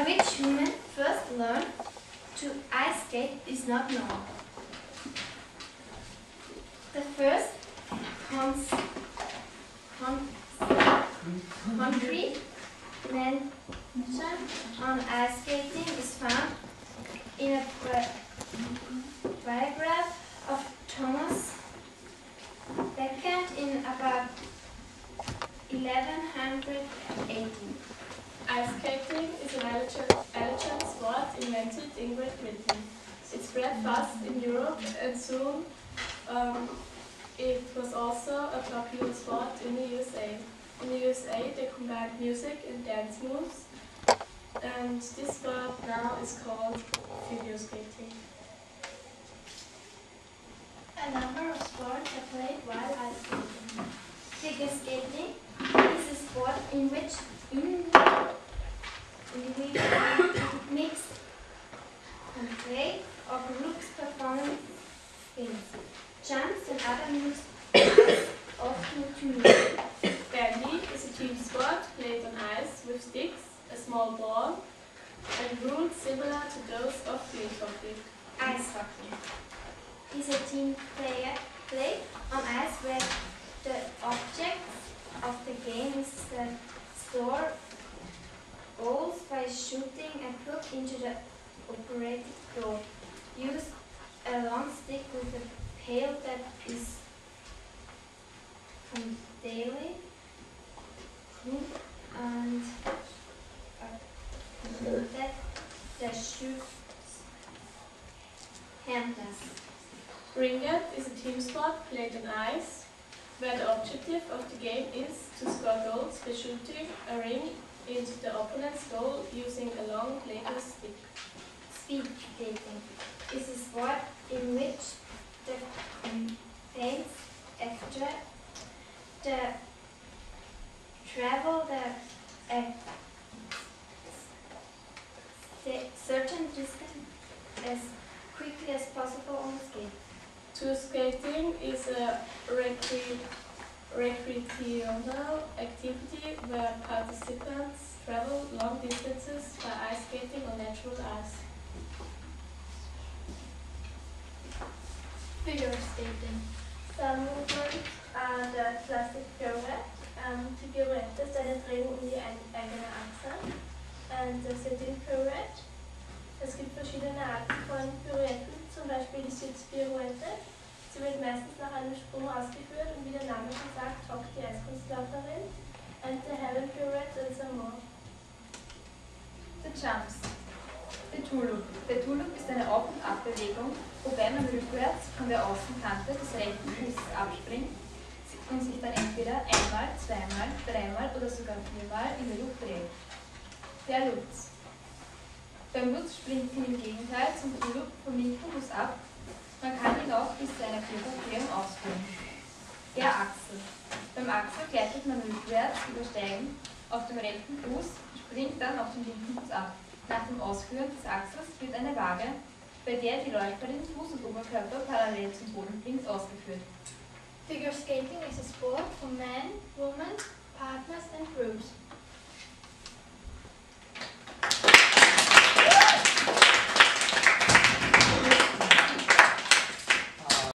which women first learned to ice skate is not known. The first country mention on ice skating is found in a biograph of Thomas Beckett in about 1118. Ice skating is an elegant sport invented in Great Britain. It spread fast in Europe and soon it was also a popular sport in the USA. In the USA they combined music and dance moves, and this sport now is called figure skating. A number of sports are played while ice skating. Figure skating is a sport in which mixed play or groups perform things. Jumps and other moves are often to music. Bandy is a team sport played on ice with sticks, a small ball, and rules similar to those of field hockey. Ice hockey is a team play on ice where the object of the game is to score goals by shooting a puck into the operated goal. Use a long stick with a pail that is from daily and that shoots handless. Ringette is a team sport played on ice, where the objective of the game is to score goals by shooting a ring into the opponent's goal using a long bladed stick. Speed skating is a sport in which the combatants after the travel a certain distance as quickly as possible on skate. Tour skating is a recreational activity where participants travel long distances by ice skating on natural ice. Figure skating. Some movements are the classic pirouette. Die Pirouette ist eine Drehung um die eigene Achse. And the sitting pirouette. Es gibt verschiedene Arten von Pirouetten, zum Beispiel die Sitzpirouette. Sie wird meistens nach einem Sprung ausgeführt und wie der Name schon sagt, hockt die Eiskunstläuferin. And the Heaven pirouette and some more. The jumps. Der Tuluk. Der Tuluk ist eine Auf- und Abbewegung, wobei man rückwärts von der Außenkante des rechten Fußes abspringt und sich dann entweder einmal, zweimal, dreimal oder sogar viermal in der Luft dreht. Der Lutz. Beim Lutz springt man im Gegenteil zum Tuluk vom linken Fuß ab. Man kann ihn auch bis zu einer Vierfeldrehung ausführen. Der Achsel. Beim Achsel gleitet man rückwärts übersteigend auf dem rechten Fuß, springt dann auf den linken Fuß ab. Nach dem Ausführen des Achsels wird eine Waage, bei der die Läuferin Fuß und Oberkörper parallel zum Boden bringt, ausgeführt. Figure skating is a sport for men, women, partners and groups.